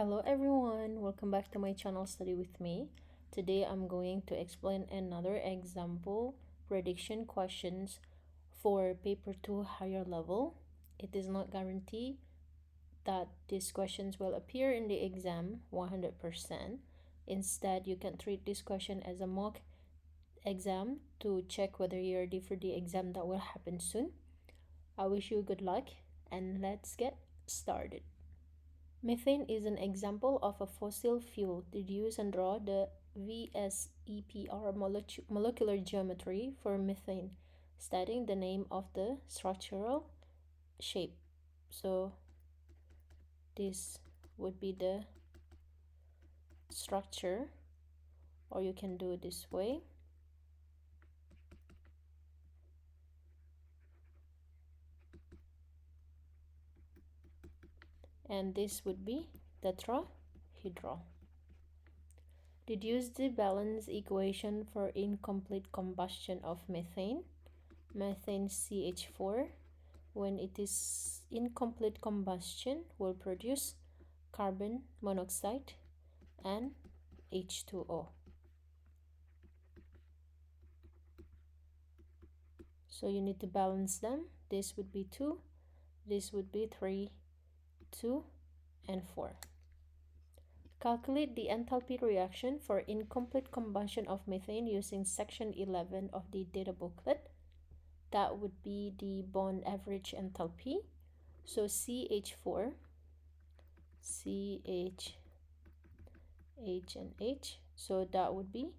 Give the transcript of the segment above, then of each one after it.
Hello everyone, welcome back to my channel Study with Me. Today I'm going to explain another example prediction questions for paper 2 higher level. It is not guaranteed that these questions will appear in the exam 100%. Instead, you can treat this question as a mock exam to check whether you're ready for the exam that will happen soon. I wish you good luck and let's get started. Methane is an example of a fossil fuel. Deduce and draw the VSEPR molecular geometry for methane, stating the name of the structural shape. So this would be the structure, or you can do it this way. And this would be tetrahedral. Deduce the balance equation for incomplete combustion of methane. Methane CH4, when it is incomplete combustion, will produce carbon monoxide and H2O. So you need to balance them. This would be 2, this would be 3, 2, and 4. Calculate the enthalpy reaction for incomplete combustion of methane using section 11 of the data booklet. That would be the bond average enthalpy. So CH4, CH, H and H, so that would be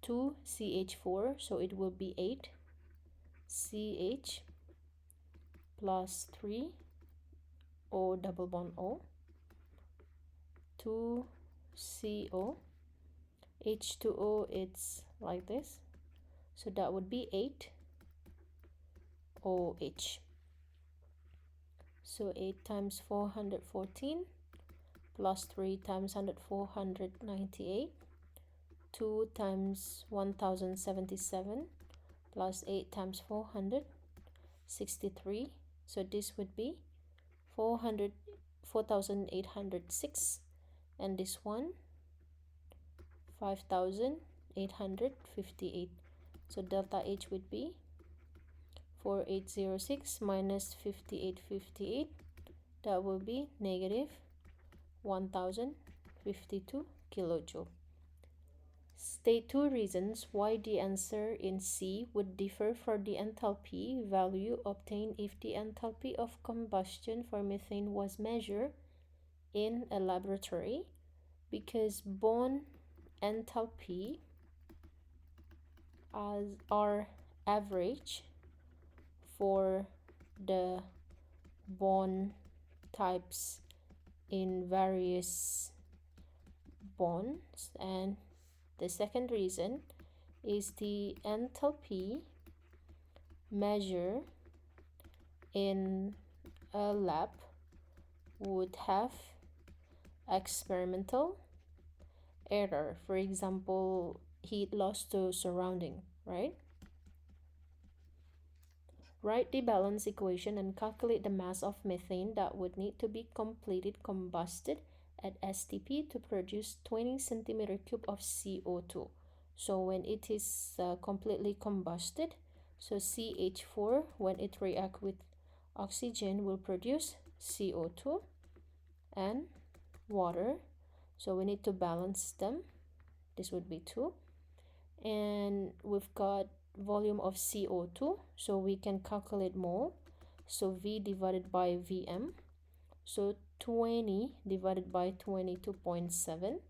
2 CH4, so it will be 8 CH plus 3 O double bond O, 2 CO, H2O, it's like this, so that would be 8 OH. So 8 times 414 plus 3 times 100, 498, 2 times 1077 plus 8 times 400, 63. So this would be 4,806, and this one 5,858. So delta H would be 4806 minus 5858. That will be negative 1052 kilojoule. State 2 reasons why the answer in C would differ for the enthalpy value obtained if the enthalpy of combustion for methane was measured in a laboratory, because bond enthalpy are average for the bond types in various bonds. And the second reason is the enthalpy measured in a lab would have experimental error, for example, heat loss to surrounding, right? Write the balance equation and calculate the mass of methane that would need to be completely combusted at STP to produce 20 centimeter cube of CO2. So when it is completely combusted, so CH4, when it reacts with oxygen, will produce CO2 and water. So we need to balance them. This would be 2. And we've got volume of CO2, so we can calculate mole. So V divided by Vm. So 20 divided by 22.7,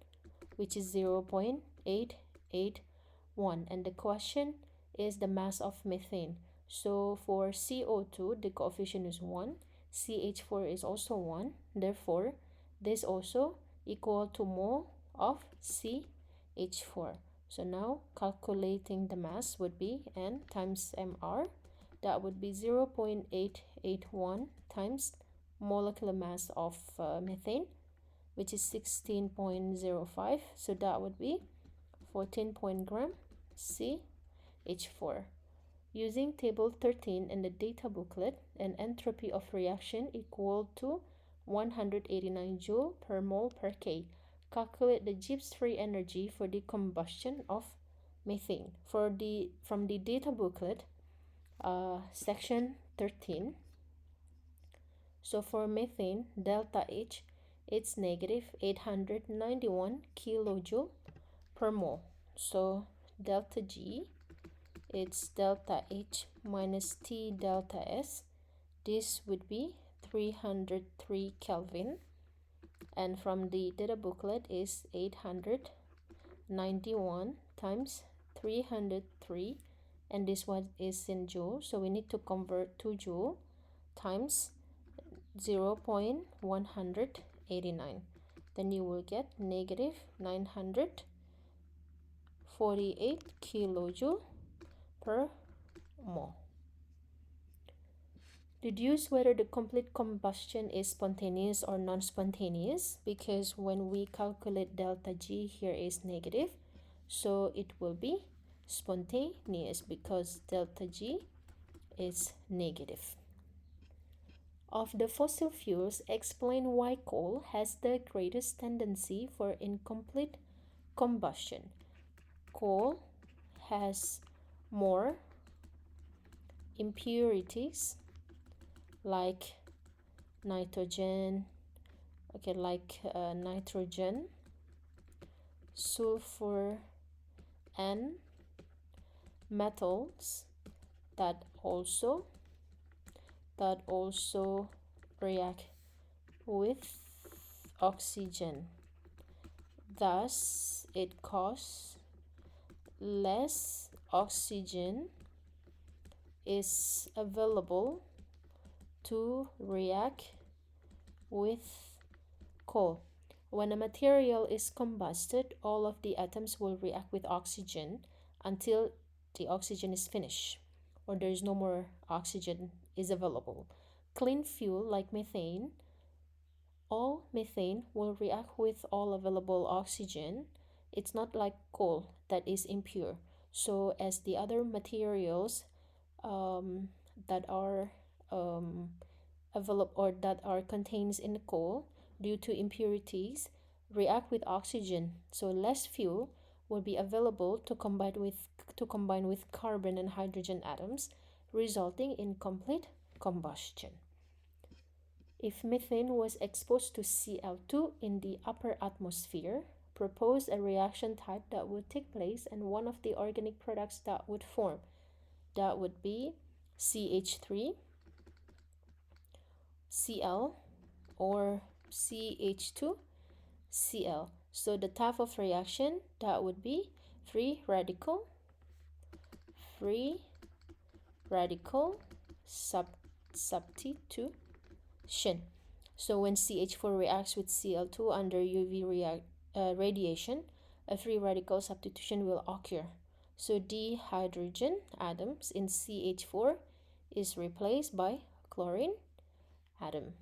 which is 0.881. And the question is the mass of methane. So for CO2, the coefficient is 1. CH4 is also 1. Therefore, this also equal to mole of CH4. So now calculating the mass would be N times Mr. That would be 0.881 times molecular mass of methane, which is 16.05. So that would be 14 gram CH4. Using table 13 in the data booklet, an entropy of reaction equal to 189 joule per mole per K. Calculate the Gibbs free energy for the combustion of methane. From the data booklet, section 13. So for methane, delta H, it's negative 891 kilojoule per mole. So delta G, it's delta H minus T delta S. This would be 303 Kelvin. And from the data booklet is 891 times 303, and this one is in joule, so we need to convert to joule, times 0.189. Then you will get negative 948 kilojoule per mole. Deduce whether the complete combustion is spontaneous or non-spontaneous, because when we calculate delta G here is negative, so it will be spontaneous because delta G is negative. Of the fossil fuels, explain why coal has the greatest tendency for incomplete combustion. Coal has more impurities like nitrogen, nitrogen, sulfur, and metals that also react with oxygen. Thus, it causes less oxygen is available to react with coal. When a material is combusted, all of the atoms will react with oxygen until the oxygen is finished or there is no more oxygen is available. Clean fuel like methane, all methane will react with all available oxygen. It's not like coal that is impure. So as the other materials that are available or that are contained in coal due to impurities react with oxygen, so less fuel will be available to combine with carbon and hydrogen atoms, resulting in complete combustion. If methane was exposed to Cl2 in the upper atmosphere, propose a reaction type that would take place and one of the organic products that would form. That would be CH3, Cl, or CH2, Cl. So the type of reaction that would be free radical substitution. So when CH4 reacts with Cl2 under UV radiation, a free radical substitution will occur. So the hydrogen atoms in CH4 is replaced by chlorine atom.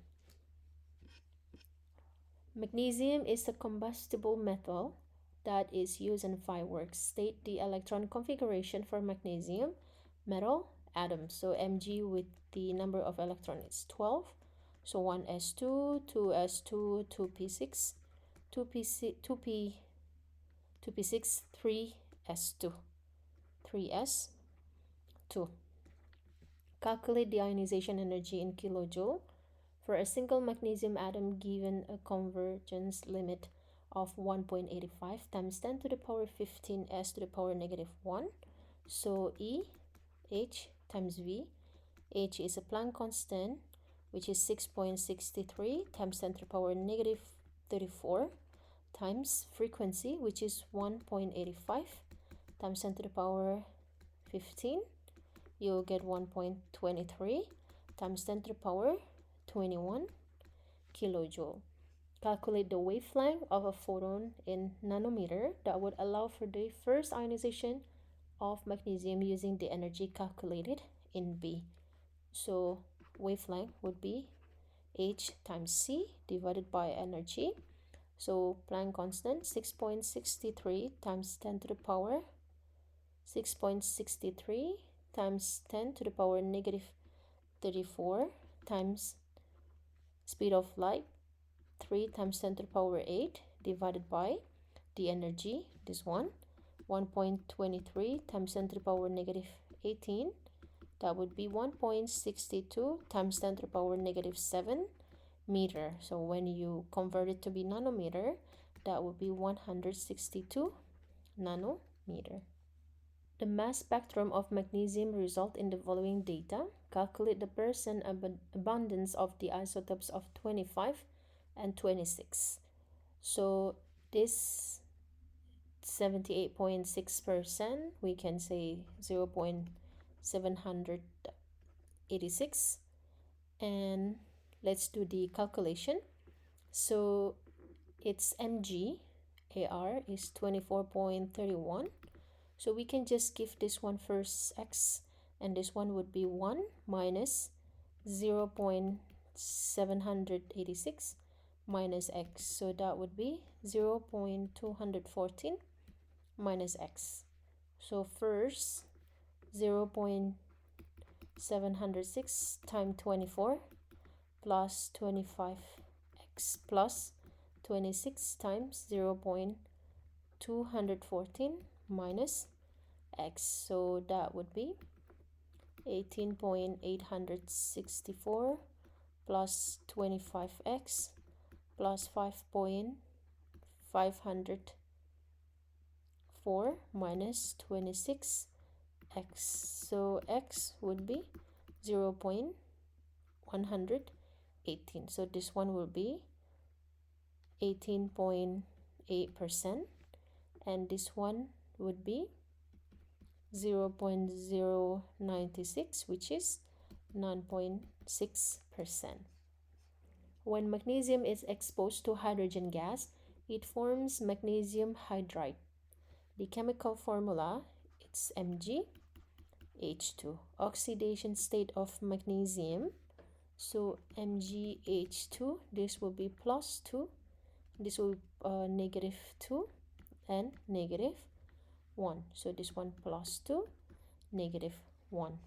Magnesium is a combustible metal that is used in fireworks. State the electron configuration for magnesium metal atom. So Mg with the number of electrons is 12. So 1s2, 2s2, 2p6, 2p6, 3s2, 3s2. Calculate the ionization energy in kilojoule for a single magnesium atom given a convergence limit of 1.85 times 10 to the power 15 s to the power negative 1. So E, H times V. H is a Planck constant, which is 6.63 times 10 to the power negative 34 times frequency, which is 1.85 times 10 to the power 15. You'll get 1.23 times 10 to the power 21 kilojoule. Calculate the wavelength of a photon in nanometer that would allow for the first ionization of magnesium using the energy calculated in B. So wavelength would be H times C divided by energy. So Planck constant 6.63 times 10 to the power 6.63 times 10 to the power negative 34 times speed of light 3 times 10 to the power 8 divided by the energy, this one 1.23 times 10 to the power negative 18, that would be 1.62 times 10 to the power negative 7 meter. So when you convert it to be nanometer, that would be 162 nanometer. The mass spectrum of magnesium result in the following data. Calculate the percent abundance of the isotopes of 25 and 26. So this 78.6%, we can say 0.786, and let's do the calculation. So its mg AR is 24.31, so we can just give this one first x, and this one would be 1 minus 0.786 minus x, so that would be 0.214 minus x. So first 0.706 times 24 plus 25x plus 26 times 0.214 minus x, so that would be 18.864 plus 25x plus 5.504 minus 26x, so x would be 0.118, so this one will be 18.8%, and this one would be 0.096, which is 9.6%. When magnesium is exposed to hydrogen gas, it forms magnesium hydride. The chemical formula, it's MgH2. Oxidation state of magnesium, so MgH2, this will be plus 2, this will be negative 2 and negative 1. So this one plus 2, negative 1.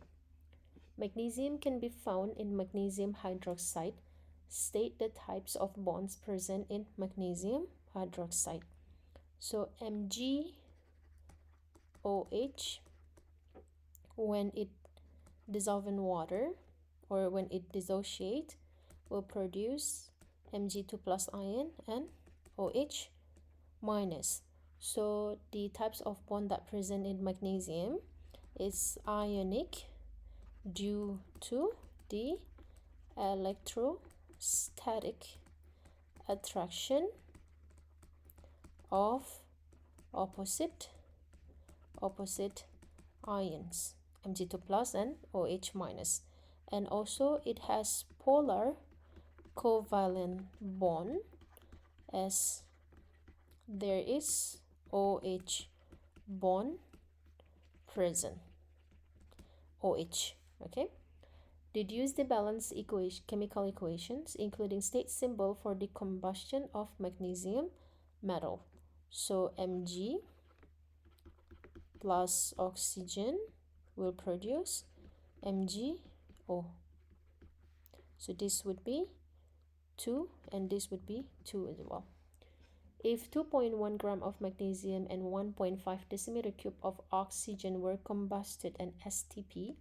Magnesium can be found in magnesium hydroxide. State the types of bonds present in magnesium hydroxide. So MgOH, when it dissolves in water or when it dissociates, will produce Mg2 plus ion and OH minus. So the types of bond that present in magnesium is ionic due to the electrostatic attraction of opposite ions, Mg2 plus and OH minus. And also it has polar covalent bond, as there is OH bond present, OH. Okay, deduce the balanced chemical equations including state symbol for the combustion of magnesium metal. So Mg plus oxygen will produce MgO. So this would be 2 and this would be 2 as well. If 2.1 gram of magnesium and 1.5 decimeter cube of oxygen were combusted and STP,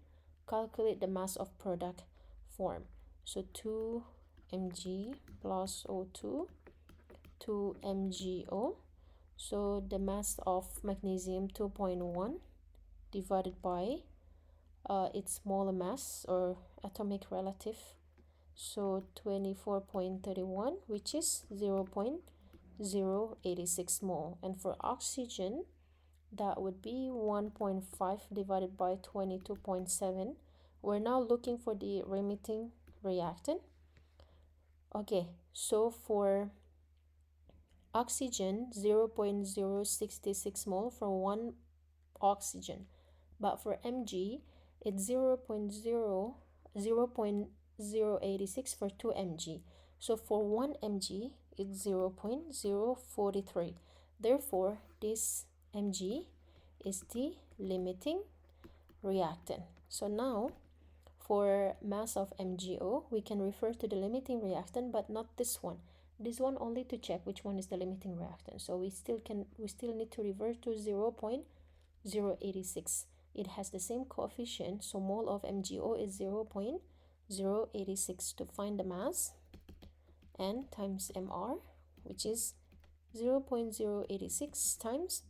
calculate the mass of product form. So 2 Mg plus O2, 2 MgO. So the mass of magnesium 2.1 divided by its molar mass or atomic relative, so 24.31, which is 0.086 mole. And for oxygen, that would be 1.5 divided by 22.7. We're now looking for the remitting reactant. Okay, so for oxygen, 0.066 mole for 1 oxygen, but for Mg it's 0.086 for 2 Mg. So for 1 Mg it's 0.043. Therefore this Mg is the limiting reactant. So now For mass of MgO, we can refer to the limiting reactant, but not this one. This one only to check which one is the limiting reactant. So we still need to revert to 0.086. It has the same coefficient, so mole of MgO is 0.086. To find the mass, N times Mr, which is 0.086 times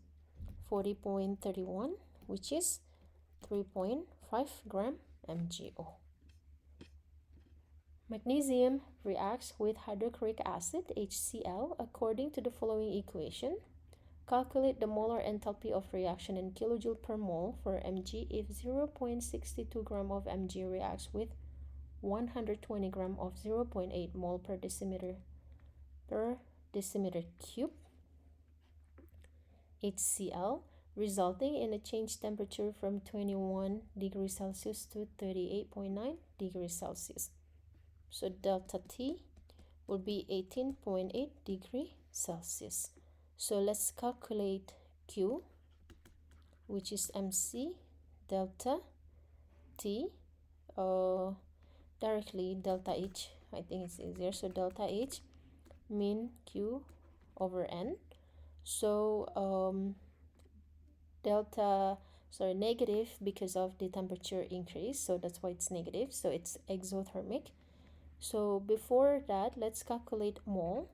40.31, which is 3.5 gram MgO. Magnesium reacts with hydrochloric acid, HCl, according to the following equation. Calculate the molar enthalpy of reaction in kilojoule per mole for Mg if 0.62 gram of Mg reacts with 120 gram of 0.8 mole per decimeter cube HCl, resulting in a change temperature from 21 degrees Celsius to 38.9 degrees Celsius. So delta T will be 18.8 degrees Celsius. So let's calculate Q, which is MC delta T, directly delta H, I think it's easier. So delta H mean Q over N. So negative because of the temperature increase, so that's why it's negative, so it's exothermic. So before that, let's calculate mole,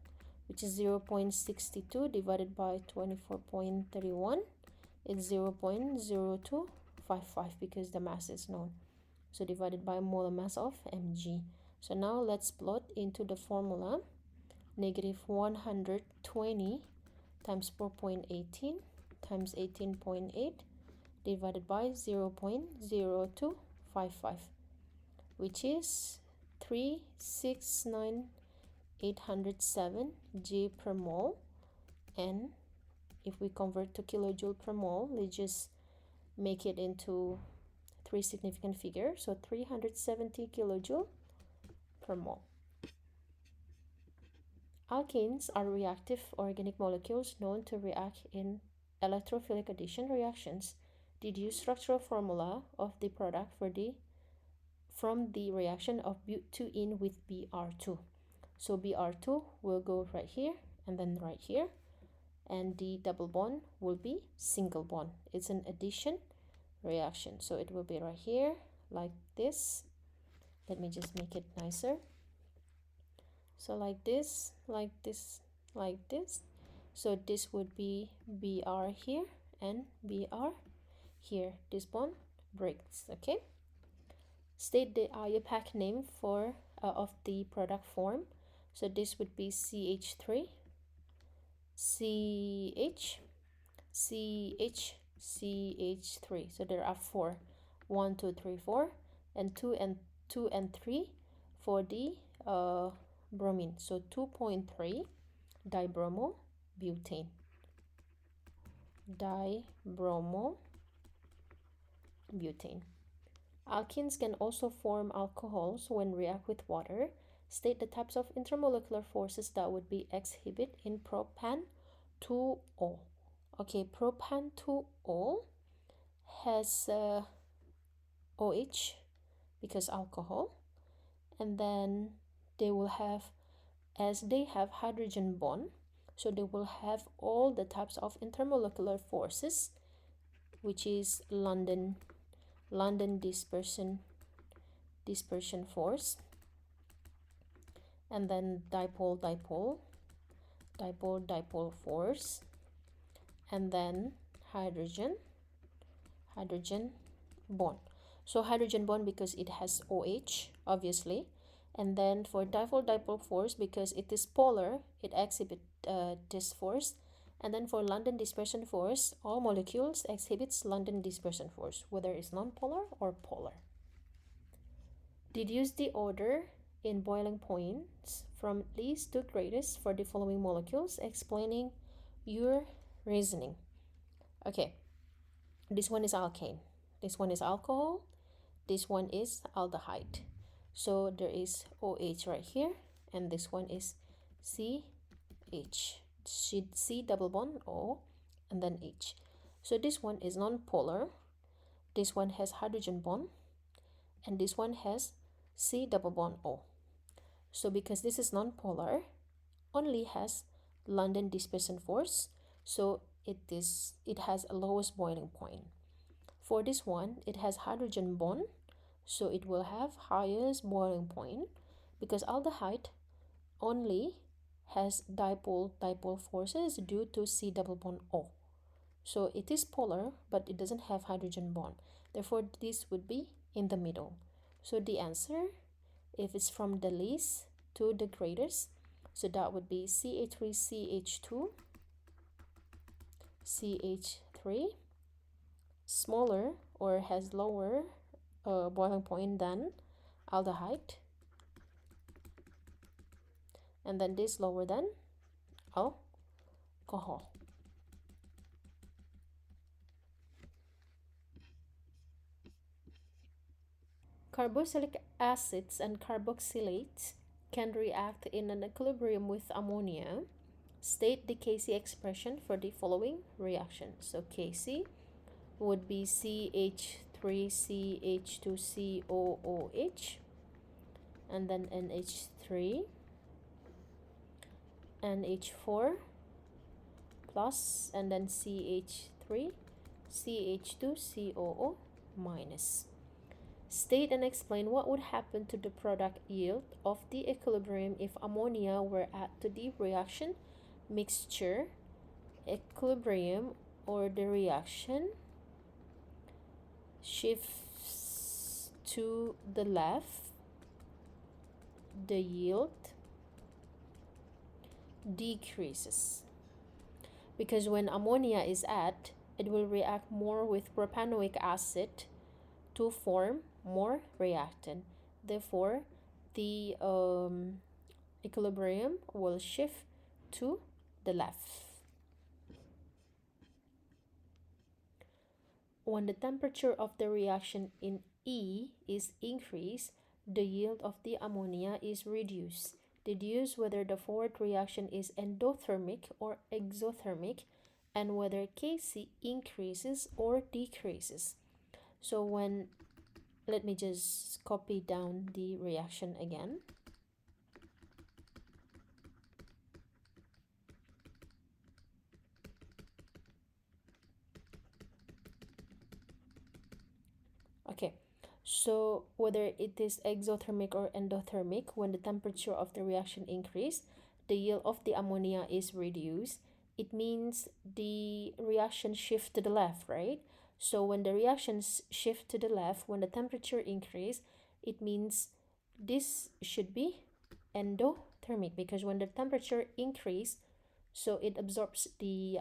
which is 0.62 divided by 24.31. It's 0.0255 because the mass is known. So divided by molar mass of Mg. So now let's plot into the formula. Negative 120 times 4.18 times 18.8 divided by 0.0255, which is 369,807 G per mole. And if we convert to kilojoule per mole, we just make it into three significant figures, so 370 kilojoule per mole. Alkenes are reactive organic molecules known to react in electrophilic addition reactions. Deduce structural formula of the product from the reaction of but2-ene with Br2. So Br2 will go right here and then right here, and the double bond will be single bond. It's an addition reaction, so it will be right here like this. Let me just make it nicer. So like this, like this, like this. So this would be Br here and Br here. This bond breaks. Okay. State the IUPAC name for of the product form. So this would be CH3, CH, CH, CH3. So there are 4, 1, 2, 3, 4, and 2 and 3 for the bromine. So 2.3 dibromobutane. Dibromobutane. Alkenes can also form alcohols when react with water. State the types of intermolecular forces that would be exhibited in propan-2-ol. Okay, propan-2-ol has OH because alcohol, and then they will have, as they have hydrogen bond, so they will have all the types of intermolecular forces, which is London dispersion force, and then dipole force, and then hydrogen bond. So hydrogen bond because it has OH, obviously, and then for dipole force because it is polar, it exhibits this force. And then for London dispersion force, all molecules exhibits London dispersion force, whether it's non-polar or polar. Deduce the order in boiling points from least to greatest for the following molecules, explaining your reasoning. Okay, this one is alkane, this one is alcohol, this one is aldehyde. So there is OH right here, and this one is CH. C double bond O and then H. So this one is non-polar. This one has hydrogen bond. and this one has C double bond O. So because this is non-polar, only has London dispersion force, so it has a lowest boiling point. For this one, it has hydrogen bond, so it will have highest boiling point, because aldehyde only has dipole forces due to C double bond O. So it is polar, but it doesn't have hydrogen bond. Therefore, this would be in the middle. So the answer, if it's from the least to the greatest, so that would be CH3CH2, CH3, smaller or has lower boiling point than aldehyde, and then this lower than alcohol. Carboxylic acids and carboxylates can react in an equilibrium with ammonia. State the Kc expression for the following reaction. So Kc would be CH3CH2COOH, and then NH3, NH4 plus, and then CH3, CH2COO minus. State and explain what would happen to the product yield of the equilibrium if ammonia were added to the reaction mixture. Equilibrium, or the reaction shifts to the left, the yield decreases. Because when ammonia is added, it will react more with propanoic acid to form more reactant. Therefore, the equilibrium will shift to the left. When the temperature of the reaction in E is increased, the yield of the ammonia is reduced. Deduce whether the forward reaction is endothermic or exothermic, and whether Kc increases or decreases. So let me just copy down the reaction again. Okay, so whether it is exothermic or endothermic, when the temperature of the reaction increase, the yield of the ammonia is reduced. It means the reaction shift to the left, right? So when the reactions shift to the left, when the temperature increase, it means this should be endothermic, because when the temperature increase, so it absorbs the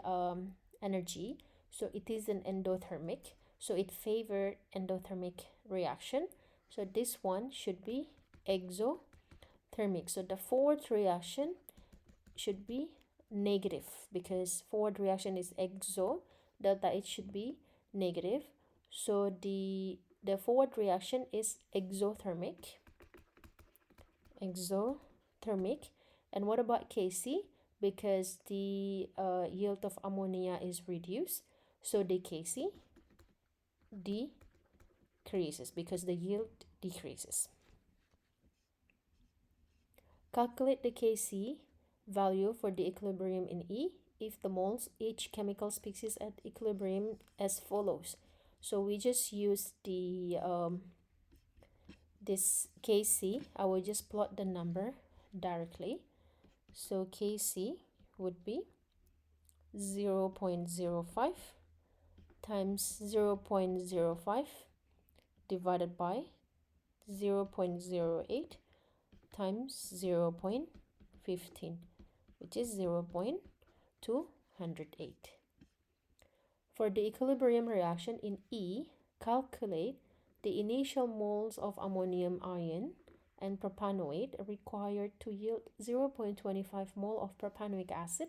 energy, so it is an endothermic, so it favored endothermic reaction. So this one should be exothermic. So the forward reaction should be negative, because forward reaction is exo, delta H should be negative. So the forward reaction is exothermic. And what about Kc? Because the yield of ammonia is reduced, so the Kc decreases because the yield decreases. Calculate the Kc value for the equilibrium in E if the moles each chemical species at equilibrium as follows. So we just use the this Kc. I will just plot the number directly. So Kc would be 0.05 times 0.05 divided by 0.08 times 0.15, which is 0.208. For the equilibrium reaction in E, calculate the initial moles of ammonium ion and propanoate required to yield 0.25 mole of propanoic acid.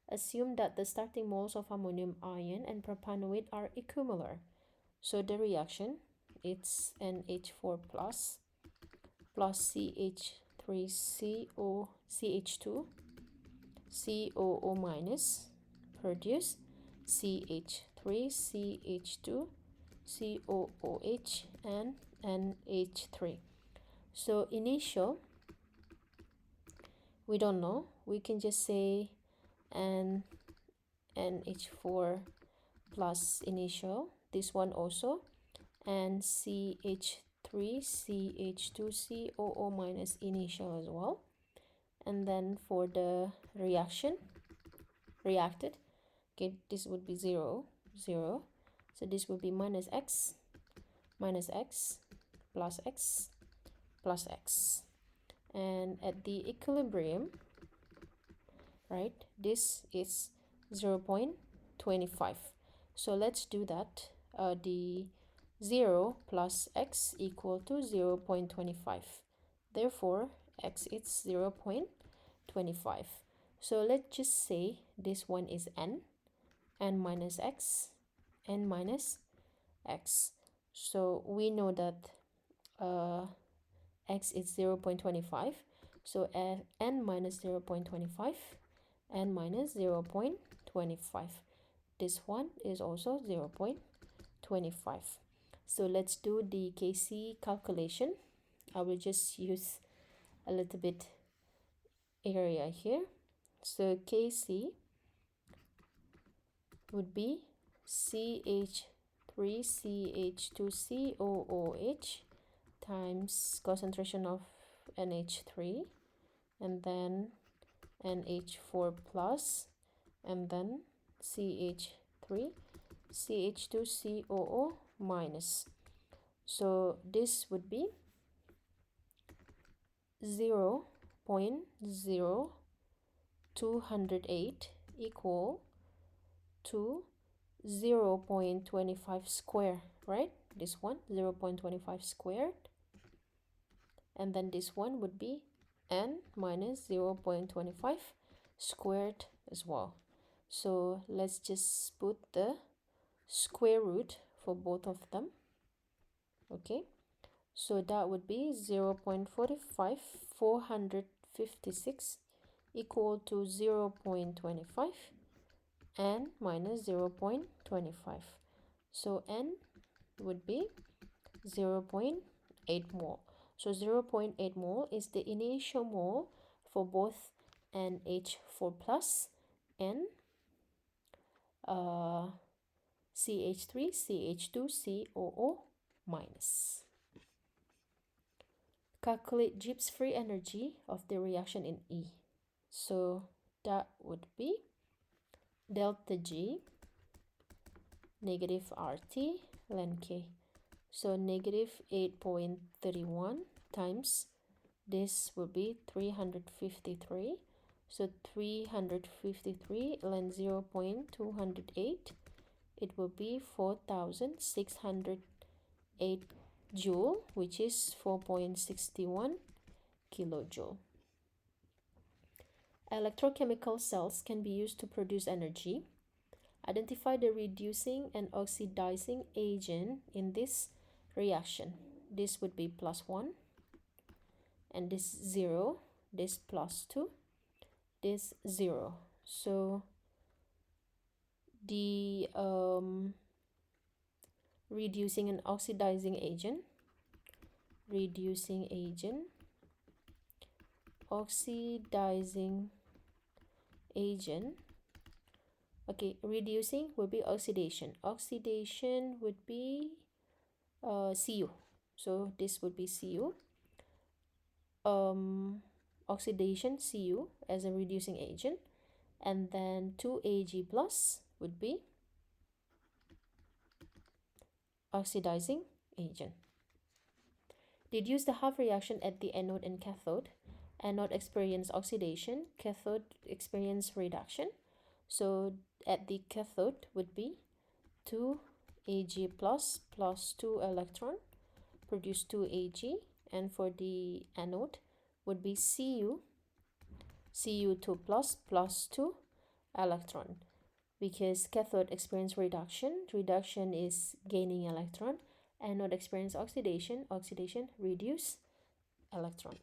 Assume that the starting moles of ammonium ion and propanoate are equimolar. So the reaction, it's NH4 plus CH3CO CH2 COO minus produce CH3 CH2 COOH and NH3. So initial, we don't know. We can just say NH4 plus initial. This one also. And CH3, CH2COO minus initial as well. And then for the reacted, okay, this would be 0, 0. So this would be minus X, plus X, plus X. And at the equilibrium, right, this is 0.25. So let's do that. The 0 plus X equal to 0.25. Therefore, X is 0.25. So let's just say this one is N minus X, N minus X. So we know that X is 0.25. So N minus 0.25, N minus 0.25. This one is also 0.25. So let's do the Kc calculation. I will just use a little bit area here. So Kc would be CH3CH2COOH times concentration of NH3, and then NH4 plus, and then CH3 CH2COO minus. So this would be 0.0208 equal to 0.25 square, right? This one 0.25 squared, and then this one would be N minus 0.25 squared as well. So let's just put the square root for both of them. Okay, so that would be 0.45 456 equal to 0.25 N minus 0.25. So N would be 0.8 mole. So 0.8 mole is the initial mole for both NH4 plus and CH3 CH2COO minus. Calculate Gibbs free energy of the reaction in E. So that would be delta G negative RT ln K. So negative 8.31 times this will be 353. So 353 ln 0.208, it will be 4,608 joule, which is 4.61 kilojoule. Electrochemical cells can be used to produce energy. Identify the reducing and oxidizing agent in this reaction. This would be +1, and this 0, this +2, this 0. So the reducing and oxidizing agent, oxidizing agent. Okay, reducing would be oxidation. Oxidation would be Cu. So this would be Cu. Oxidation Cu as a reducing agent, and then 2Ag plus would be oxidizing agent. Deduce the half reaction at the anode and cathode. Anode experience oxidation, cathode experience reduction. So at the cathode would be 2Ag plus 2 electron produce 2Ag, and for the anode would be Cu2 plus 2 electron, because cathode experience reduction is gaining electron, anode experience oxidation reduce electron.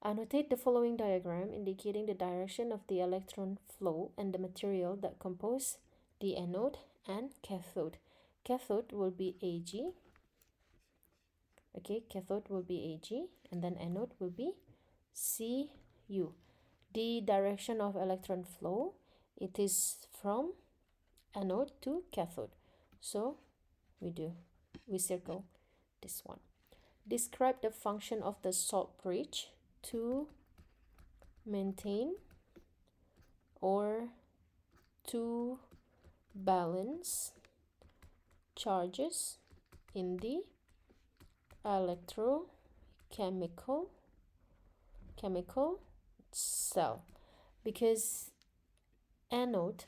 Annotate the following diagram indicating the direction of the electron flow and the material that compose the anode and cathode. Cathode will be Ag, Okay, cathode will be Ag, and then anode will be Cu. The direction of electron flow, it is from anode to cathode. So we circle this one. Describe the function of the salt bridge to maintain or to balance charges in the electrochemical cell, because anode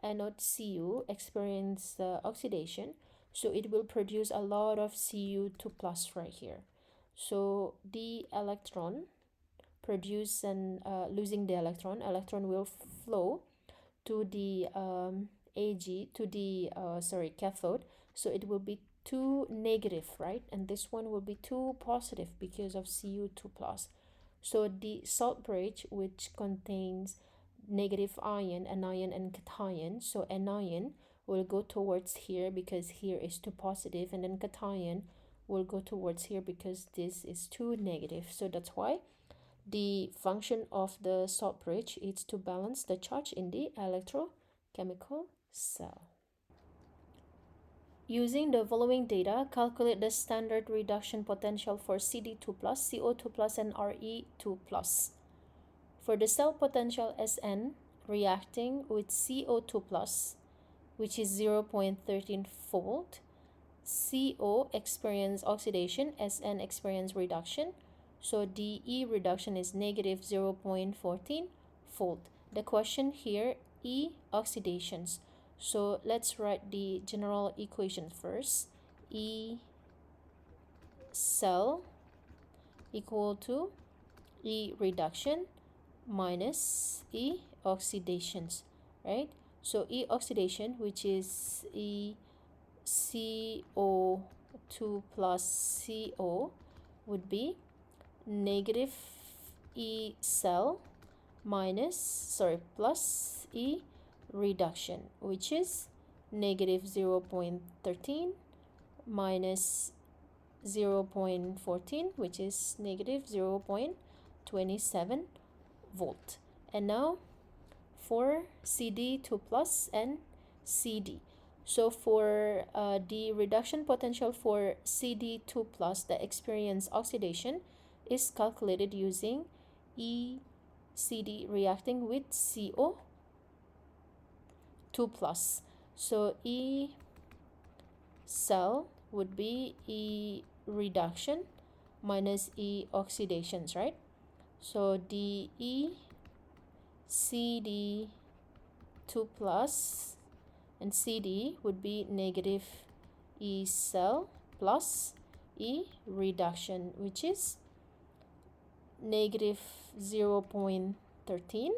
Cu experience oxidation, so it will produce a lot of Cu2 plus right here. So the electron produce and losing the electron will flow to the Ag, to the cathode, so it will be 2 negative, right? And this one will be 2 positive because of Cu2 plus. So the salt bridge, which contains negative ion, anion and cation, so anion will go towards here because here is 2 positive, and then cation will go towards here because this is 2 negative. So that's why the function of the salt bridge is to balance the charge in the electrochemical cell. Using the following data, calculate the standard reduction potential for CD2+, CO2+, and Re2+. For the cell potential Sn reacting with CO2+, which is 0.13 volt, CO experience oxidation, Sn experience reduction. So DE reduction is negative 0.14 volt. The question here, E oxidations. So let's write the general equation first. E cell equal to E reduction minus E oxidations, right? So E oxidation, which is E CO2 plus CO, would be negative E cell plus E reduction, which is negative 0.13 minus 0.14, which is negative 0.27 volt. And now for CD2 plus and CD. So for the reduction potential for CD2 plus, the experience oxidation is calculated using ECD reacting with CO2 plus. So E cell would be E reduction minus E oxidations, right? So DE CD2 plus and CD would be negative E cell plus E reduction, which is negative 0.13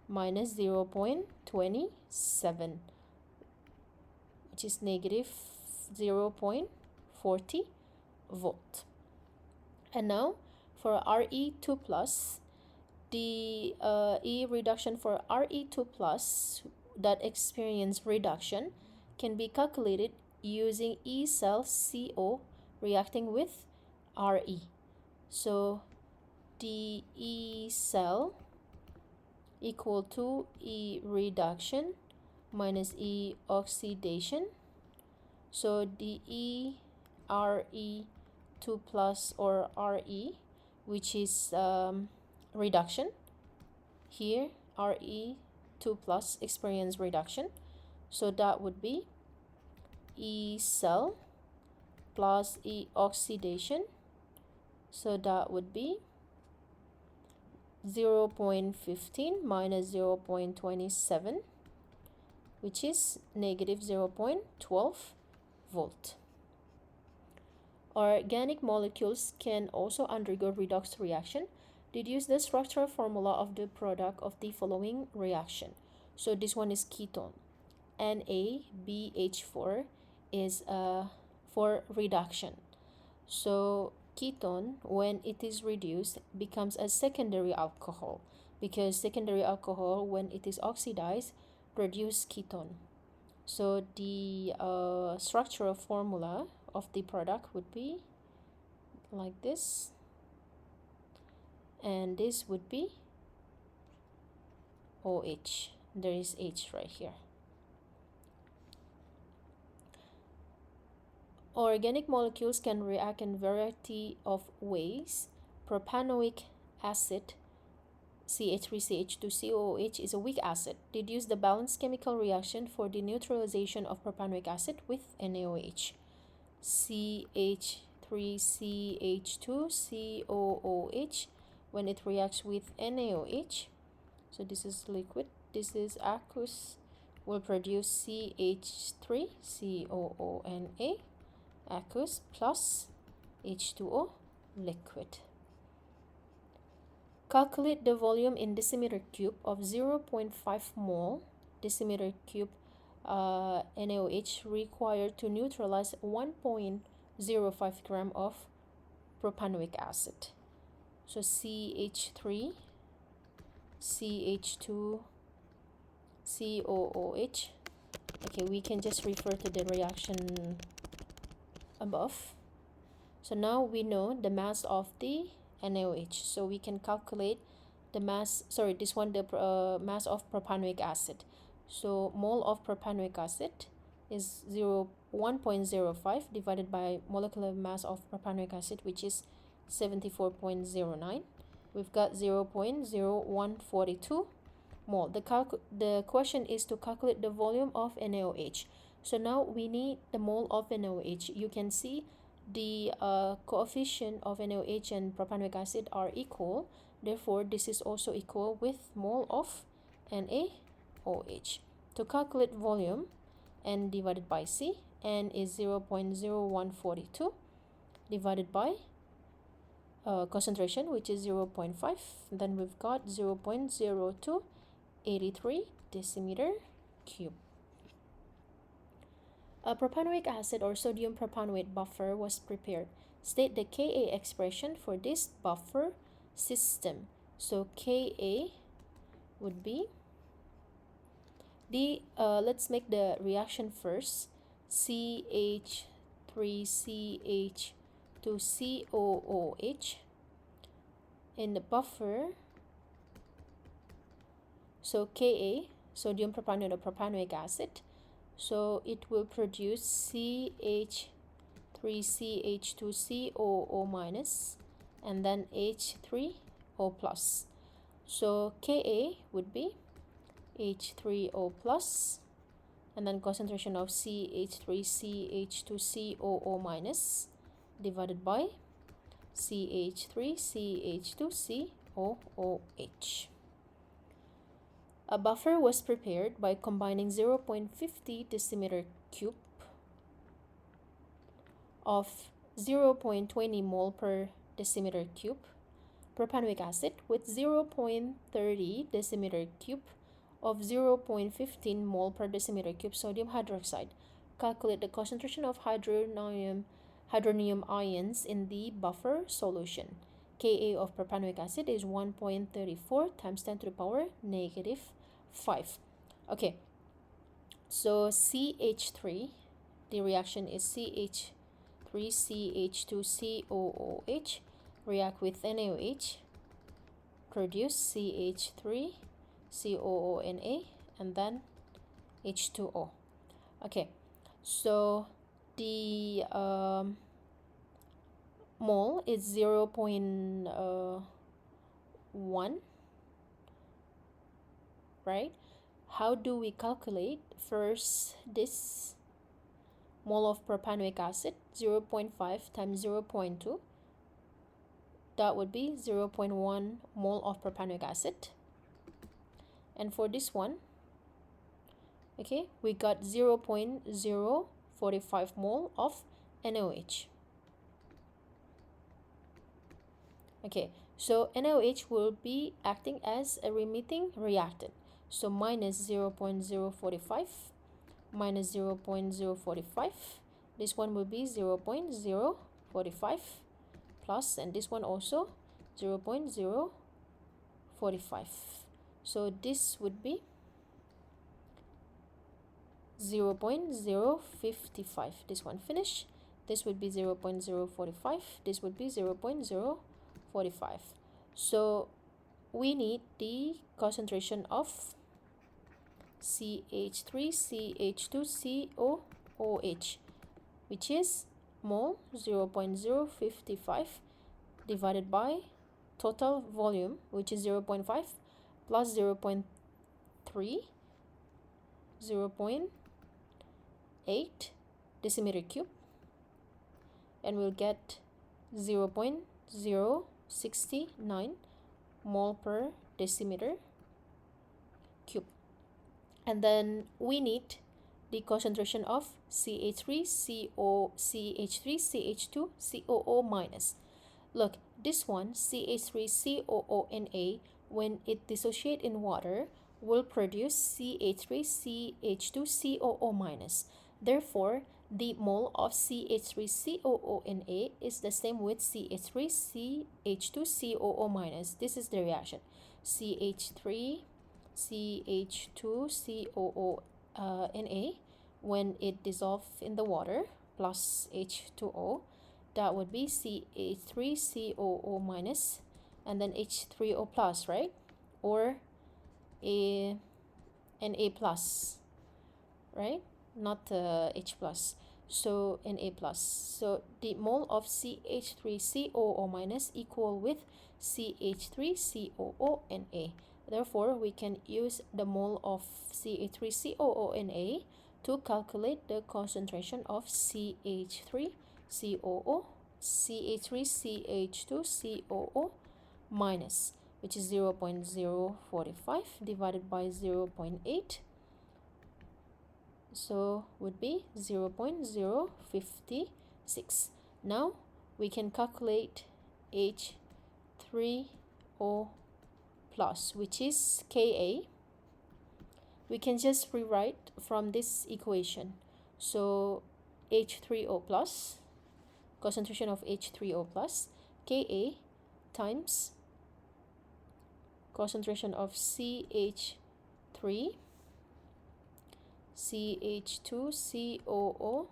minus 0.27, which is negative 0.40 volt. And now for Re2 plus, the E reduction for Re2 plus that experience reduction can be calculated using E cell CO reacting with Re. So the E cell equal to E reduction minus E oxidation. So the E Re2 plus or Re, which is reduction, here Re2 plus experience reduction, so that would be E cell plus E oxidation, so that would be 0.15 minus 0.27, which is negative 0.12 volt. Organic molecules can also undergo redox reaction. Deduce the structural formula of the product of the following reaction. So this one is ketone. NaBH4 is for reduction. So ketone, when it is reduced, becomes a secondary alcohol, because secondary alcohol, when it is oxidized, produce ketone. So the structural formula of the product would be like this, and this would be OH. There is H right here. Organic molecules can react in a variety of ways. Propanoic acid CH3CH2COOH is a weak acid. Deduce the balanced chemical reaction for the neutralization of propanoic acid with NaOH. CH3CH2COOH, when it reacts with NaOH, so this is liquid, this is aqueous, will produce CH3COONA, aqueous, plus H2O, liquid. Calculate the volume in decimeter cube of 0.5 mole decimeter cube NaOH required to neutralize 1.05 gram of propanoic acid. So CH3, CH2, COOH. Okay, we can just refer to the reaction above. So now we know the mass of the NaOH, so we can calculate the mass, the mass of propanoic acid. So mole of propanoic acid is 1.05 divided by molecular mass of propanoic acid, which is 74.09. We've got 0.0142 mole. The question is to calculate the volume of NaOH. So now we need the mole of NaOH. You can see the coefficient of NaOH and propanoic acid are equal. Therefore, this is also equal with mole of NaOH. To calculate volume, N divided by C, N is 0.0142 divided by concentration, which is 0.5. Then we've got 0.0283 decimeter cube. A propanoic acid or sodium propanoate buffer was prepared. State the Ka expression for this buffer system. So Ka would be let's make the reaction first. CH3CH2COOH in the buffer. So Ka, sodium propanoate or propanoic acid, so it will produce CH3CH2COO minus and then H3O plus. So Ka would be H3O plus and then concentration of CH3CH2COO minus divided by CH3CH2COOH. A buffer was prepared by combining 0.50 decimeter cube of 0.20 mole per decimeter cube propanoic acid with 0.30 decimeter cube of 0.15 mole per decimeter cube sodium hydroxide. Calculate the concentration of hydronium ions in the buffer solution. Ka of propanoic acid is 1.34 times 10 to the power negative 5. Okay, so CH3, the reaction is CH3CH2COOH, react with NaOH, produce CH3COONA, and then H2O. Okay, so the mole is 0.1, right? How do we calculate? First, this mole of propanoic acid, 0.5 times 0.2, that would be 0.1 mole of propanoic acid. And for this one, okay, we got 0.045 mole of NaOH. Okay, so NaOH will be acting as a remitting reactant. So minus 0.045 minus 0.045. This one will be 0.045 plus, and this one also 0.045. So this would be 0.055. This one finish. This would be 0.045. This would be 0.045. So we need the concentration of CH3, CH2, COOH, which is mole 0.055 divided by total volume, which is 0.5 plus 0.3, 0.8 decimeter cube, and we'll get 0.069 mole per decimeter cube. And then we need the concentration of CH3, CH3, CH2, COO minus. Look, this one, CH3COONA, when it dissociate in water, will produce CH3CH2COO minus. Therefore, the mole of CH3COONA is the same with CH3CH2COO minus. This is the reaction. CH3CH2COONA, when it dissolves in the water, plus H2O, that would be CH3COO minus, and then H3O plus, right? Or Na plus, right? Not H plus. So Na plus. So the mole of CH3COO minus equal with CH3COONA. Therefore, we can use the mole of CH3COONA to calculate the concentration of CH3CH2COO minus, which is 0.045 divided by 0.8, so would be 0.056. Now we can calculate H3O plus, which is Ka. We can just rewrite from this equation. So H3O plus, concentration of H3O plus, Ka times concentration of CH3, CH2COO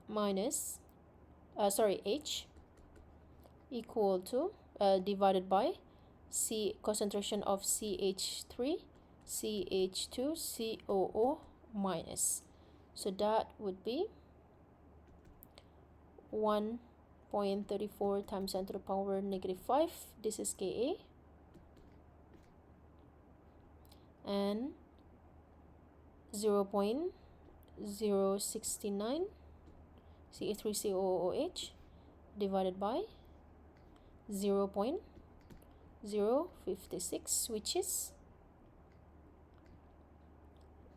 minus, H equal to, divided by concentration of CH3, CH2COO minus. So that would be 1.34 times 10 to the power negative 5. This is Ka. And 0.069 CH3COOH divided by 0.056, which is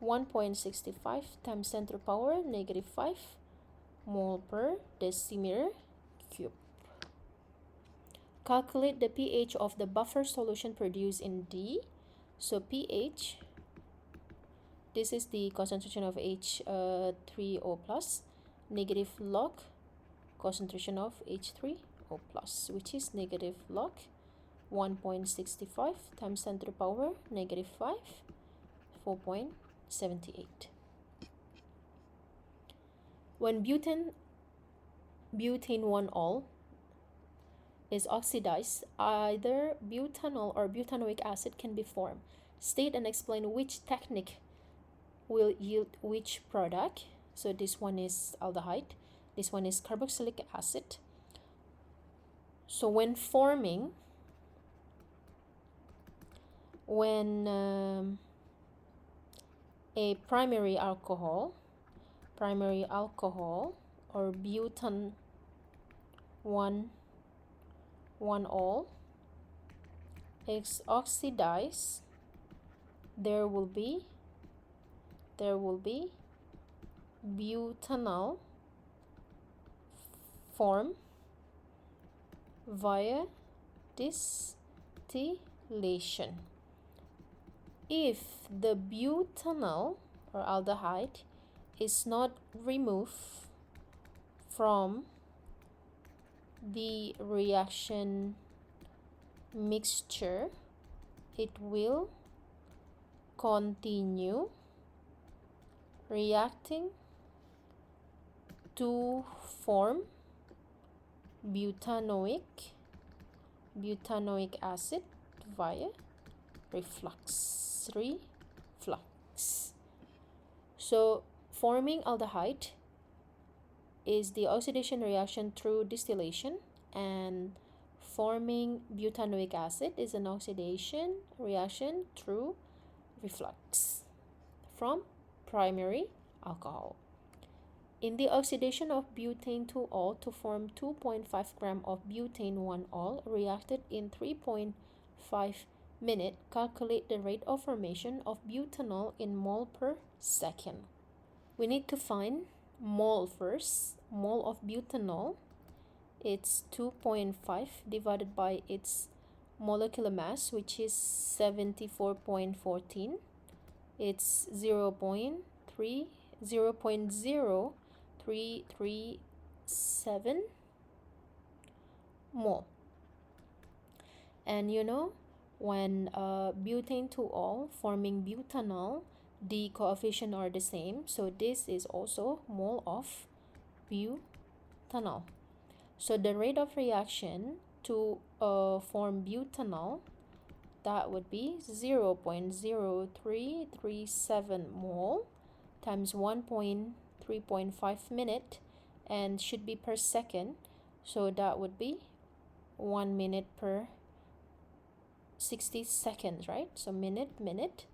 1.65 times 10 to the power negative 5 mole per decimeter cube. Calculate the pH of the buffer solution produced in D. So pH, this is the concentration of H3O plus, negative log concentration of H3O plus, which is negative log 1.65 times 10 to the power negative 5, 4.78. When butane 1-ol is oxidized, either butanol or butanoic acid can be formed. State and explain which technique will yield which product. So this one is aldehyde, this one is carboxylic acid. So when forming, when a primary alcohol or butan 1-ol is oxidized, there will be butanol form via distillation. If the butanol or aldehyde is not removed from the reaction mixture, it will continue reacting to form butanoic acid via reflux. So forming aldehyde is the oxidation reaction through distillation, and forming butanoic acid is an oxidation reaction through reflux from primary alcohol. In the oxidation of butane 2-ol to form 2.5 gram of butane 1-ol reacted in 3.5 minutes, calculate the rate of formation of butanol in mole per second. We need to find mole first. Mole of butanol, it's 2.5 divided by its molecular mass, which is 74.14. It's 0.0337 mole. And you know, when butane 2-ol forming butanol, the coefficient are the same, so this is also mole of butanol. So the rate of reaction to form butanol, that would be 0.0337 mole times 3.5 minute, and should be per second, so that would be 1 minute per 60 seconds, right? So minute,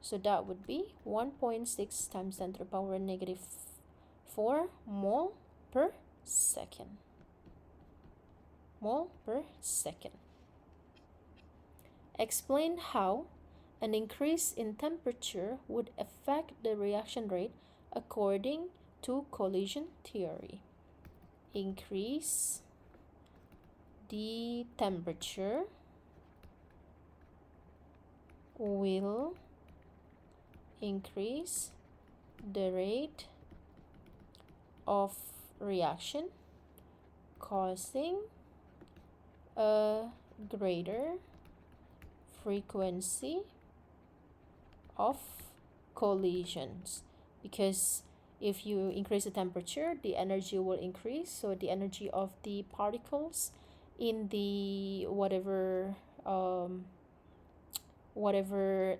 so that would be 1.6 times 10 to the power negative 4 mole per second. Mole per second. Explain how an increase in temperature would affect the reaction rate according to collision theory. Increase the temperature will increase the rate of reaction, causing a greater frequency of collisions, because if you increase the temperature, the energy will increase, so the energy of the particles in the whatever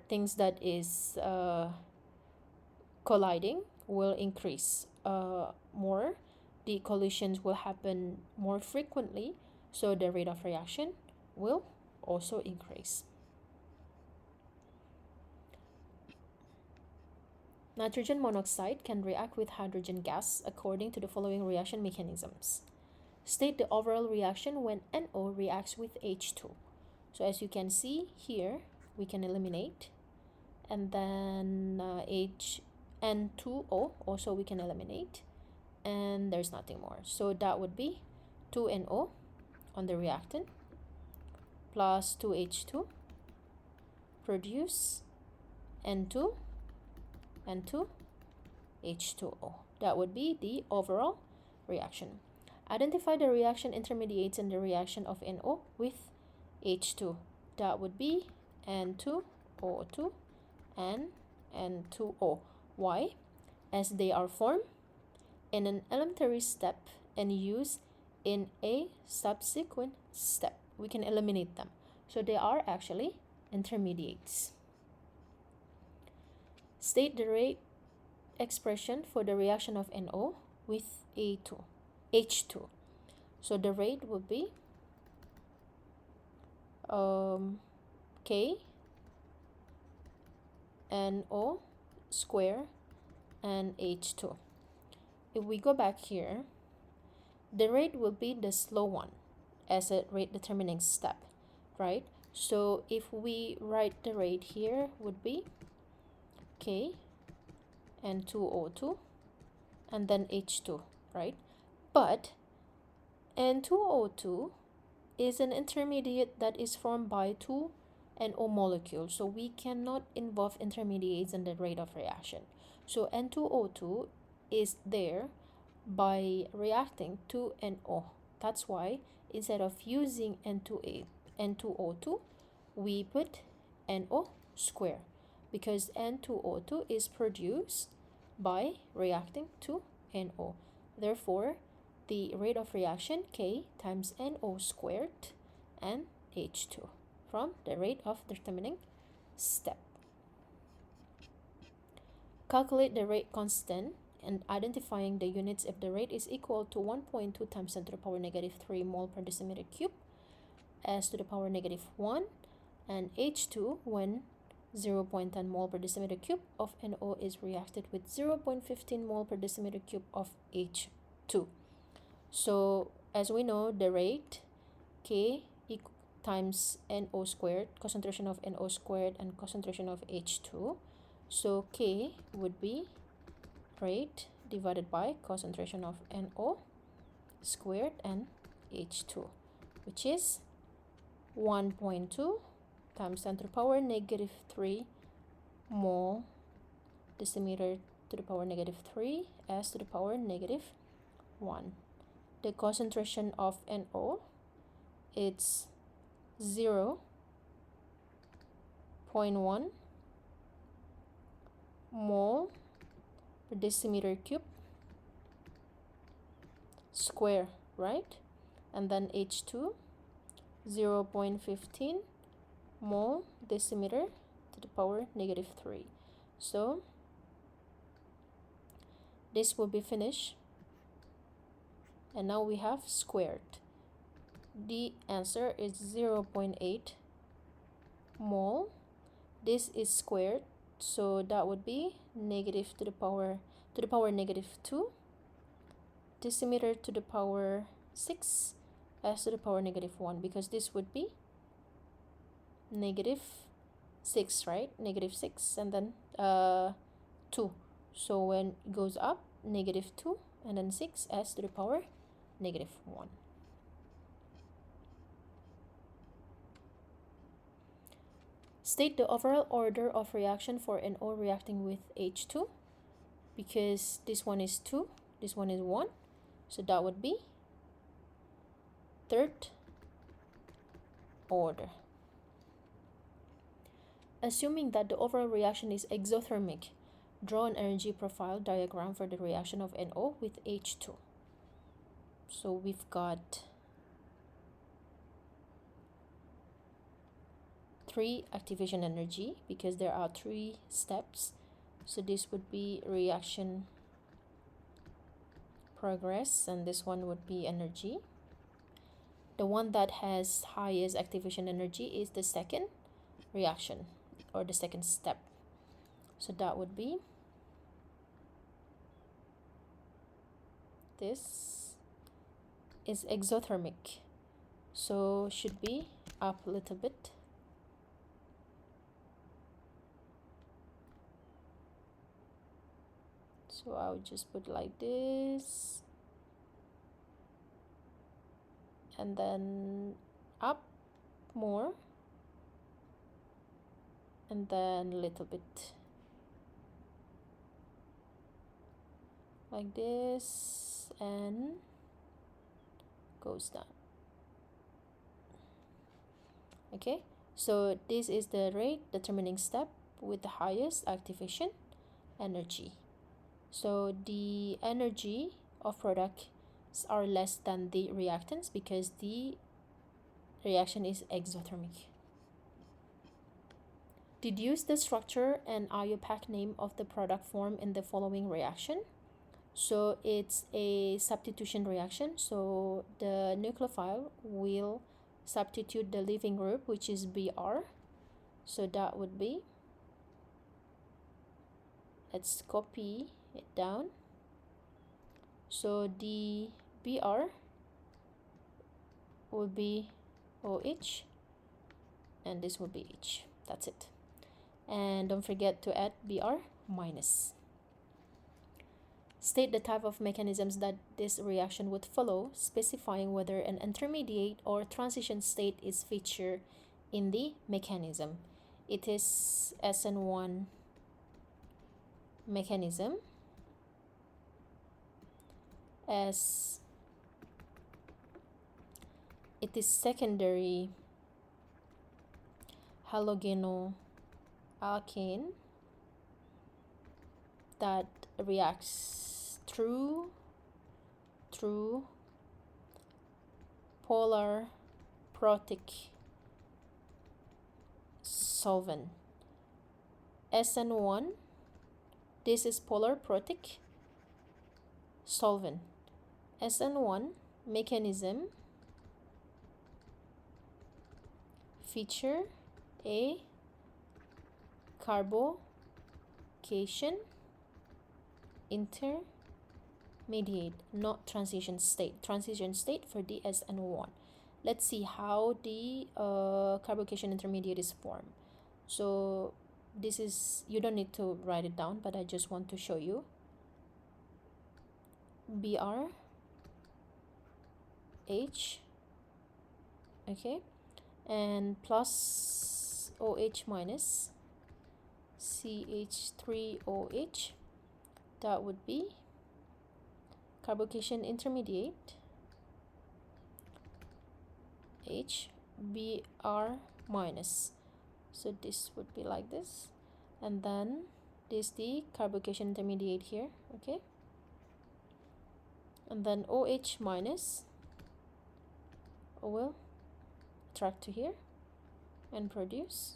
things that is colliding will increase more. The collisions will happen more frequently, so the rate of reaction will also increase. Nitrogen monoxide can react with hydrogen gas according to the following reaction mechanisms. State the overall reaction when NO reacts with H2. So as you can see here, we can eliminate, and then N2O also we can eliminate, and there's nothing more. So that would be 2NO on the reactant plus 2H2 produce N2 H2O. That would be the overall reaction. Identify the reaction intermediates in the reaction of NO with H2. That would be N2O2 and N2O. Why? As they are formed in an elementary step and used in a subsequent step. We can eliminate them. So they are actually intermediates. State the rate expression for the reaction of NO with H2. So the rate would be K NO square and H2. If we go back here, the rate will be the slow one as a rate determining step, right? So if we write the rate here, would be K N2O2 and then H2, right? But N2O2 is an intermediate that is formed by 2 NO molecules, so we cannot involve intermediates in the rate of reaction. So N2O2 is there by reacting to NO. That's why instead of using N2O2, we put NO square, because N2O2 is produced by reacting to NO. Therefore, the rate of reaction K times NO squared and H2 from the rate of determining step. Calculate the rate constant and identifying the units if the rate is equal to 1.2 times 10 to the power negative 3 mole per decimeter cube S to the power negative 1 and H2 when 0.10 mole per decimeter cube of NO is reacted with 0.15 mole per decimeter cube of H2. So as we know, the rate K times NO squared, concentration of NO squared and concentration of H2. So K would be rate divided by concentration of NO squared and H2, which is 1.2 times 10 to the power negative 3 mole decimeter to the power negative 3 S to the power negative 1. The concentration of NO, it's 0.1 mole per decimeter cube square, right? And then H2, 0.15 mole decimeter to the power negative 3. So this will be finished, and now we have squared. The answer is 0.8 mole. This is squared, so that would be negative to the power negative 2 decimeter to the power 6 S to the power negative 1, because this would be negative 6, right? Negative 6 and then 2. So when it goes up, negative 2 and then 6 S to the power negative 1. State the overall order of reaction for NO reacting with H2, because this one is 2, this one is 1. So that would be third order. Assuming that the overall reaction is exothermic, draw an energy profile diagram for the reaction of NO with H2. So we've got 3 activation energy because there are 3 steps. So this would be reaction progress, and this one would be energy. The one that has highest activation energy is the second reaction or the second step. So that would be this is exothermic, so should be up a little bit. So I would just put like this and then up more and then a little bit like this and goes down. Okay, so this is the rate determining step with the highest activation energy. So the energy of products are less than the reactants because the reaction is exothermic. Deduce the structure and IUPAC name of the product formed in the following reaction. So it's a substitution reaction. So the nucleophile will substitute the leaving group, which is Br. So that would be, let's copy it down. So the Br will be OH and this will be H. That's it. And don't forget to add Br minus. State the type of mechanisms that this reaction would follow, specifying whether an intermediate or transition state is featured in the mechanism. It is SN1 mechanism, as it is secondary halogenoalkane that reacts through through polar protic solvent. SN1, this is polar protic solvent. SN1 mechanism, feature a carbocation intermediate, not transition state. Transition state for the SN1. Let's see how the carbocation intermediate is formed. So this is, you don't need to write it down, but I just want to show you. Br H, okay, and plus OH minus CH3OH, that would be carbocation intermediate HBr minus. So this would be like this, and then this the carbocation intermediate here, okay, and then OH minus will attract to here and produce,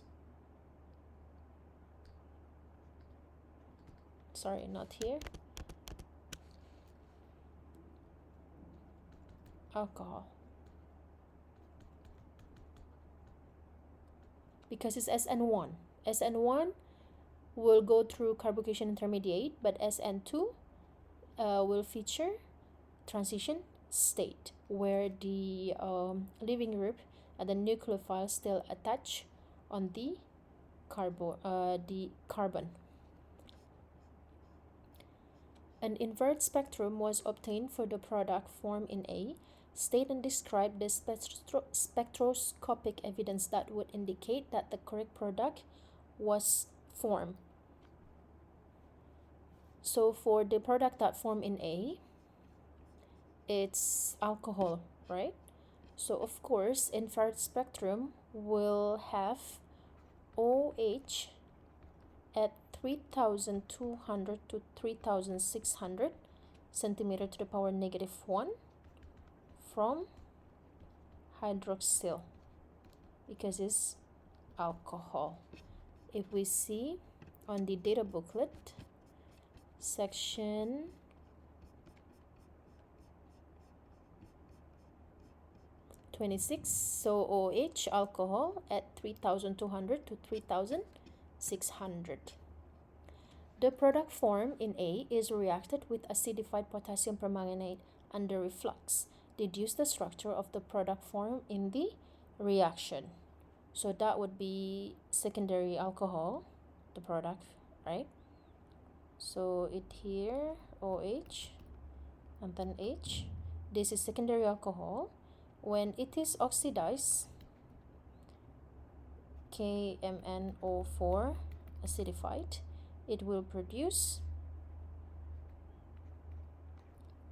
sorry, not here, alcohol, because it's SN1. SN1 will go through carbocation intermediate, but SN2 will feature transition state, where the leaving group and the nucleophile still attach on the carbon. An invert spectrum was obtained for the product formed in A. State and describe the spectroscopic evidence that would indicate that the correct product was formed. So for the product that formed in A, it's alcohol, right? So of course, infrared spectrum will have OH at 3200 to 3600 centimeter to the power -1 from hydroxyl, because it's alcohol. If we see on the data booklet, section 26, so OH, alcohol, at 3200 to 3600. The product formed in A is reacted with acidified potassium permanganate under reflux. Deduce the structure of the product formed in the reaction. So that would be secondary alcohol, the product, right? So it here, OH, and then H. This is secondary alcohol. When it is oxidized, KMnO4 acidified, it will produce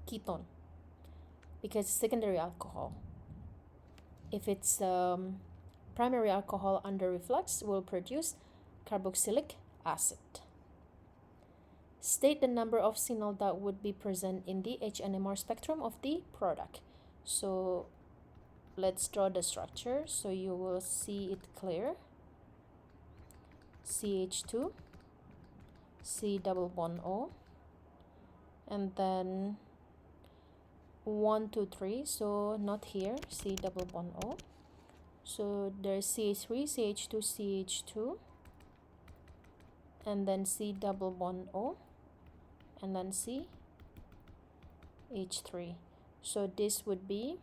ketone, because it's secondary alcohol. If it's primary alcohol under reflux, will produce carboxylic acid. State the number of phenol that would be present in the HNMR spectrum of the product. So let's draw the structure so you will see it clear. CH2, C double bond O, and then 1, 2, 3, so not here, C double bond O. So there's CH3, CH2, CH2, and then C double bond O, and then CH3. So this would be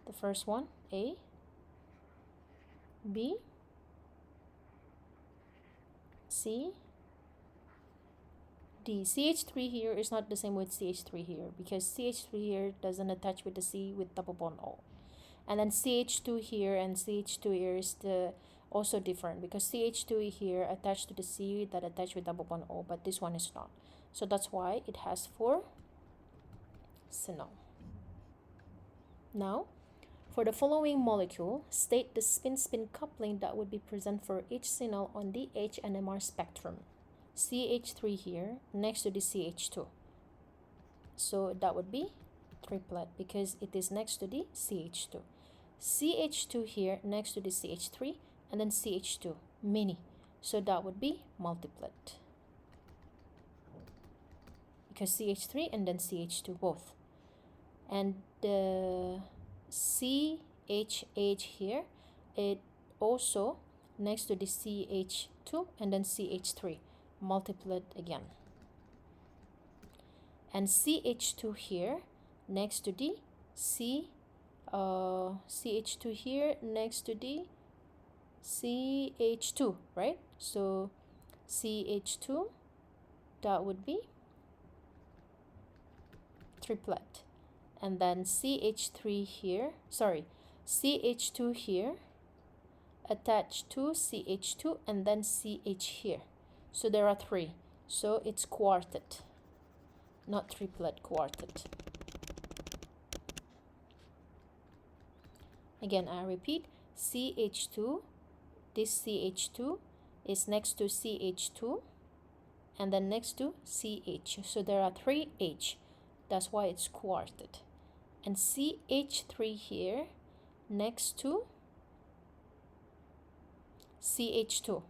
the first one, A, B, C, D. CH3 here is not the same with CH3 here, because CH3 here doesn't attach with the C with double bond O. And then CH2 here and CH2 here is also different, because CH2 here attached to the C that attached with double bond O, but this one is not. So that's why it has 4 phenol. Now, for the following molecule, state the spin-spin coupling that would be present for each phenol on the HNMR spectrum. CH3 here next to the CH2. So that would be triplet because it is next to the CH2. CH2 here next to the CH3 and then CH2 mini. So that would be multiplet because CH3 and then CH2 both. And the CHH here, it also next to the CH2 and then CH3 multiplet again. And CH2 here next to the CH2 here next to the CH2, right? So CH2, that would be triplet. And then CH3 here, sorry, CH2 here attached to CH2 and then CH here. So there are three. So it's quartet, not triplet, quartet. Again, I repeat, CH2, this CH2 is next to CH2 and then next to CH. So there are three H. That's why it's quartet. And CH3 here next to CH2.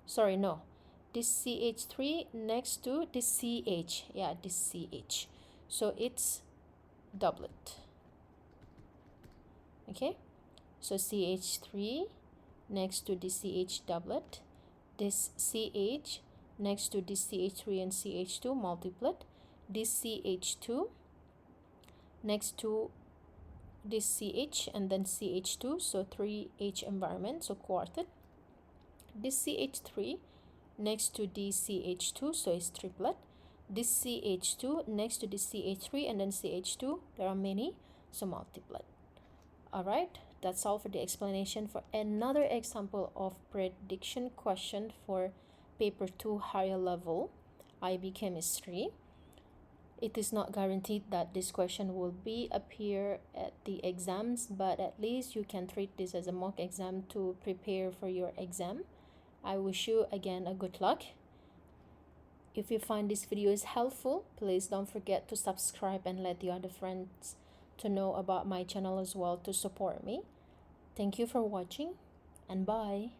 Sorry, no. This CH3 next to this CH. Yeah, this CH. So it's doublet. Okay, so CH3 next to the CH doublet, this CH next to this CH3 and CH2 multiplet, this CH2 next to this CH and then CH2, so 3H environment, so quartet. This CH3 next to the CH2, so it's triplet. This CH2 next to the CH3 and then CH2, there are many, so multiplet. Alright, that's all for the explanation for another example of prediction question for paper 2 higher level IB chemistry. It is not guaranteed that this question will be appear at the exams, but at least you can treat this as a mock exam to prepare for your exam. I wish you again a good luck. If you find this video is helpful, please don't forget to subscribe and let the other friends to know about my channel as well to support me. Thank you for watching and bye.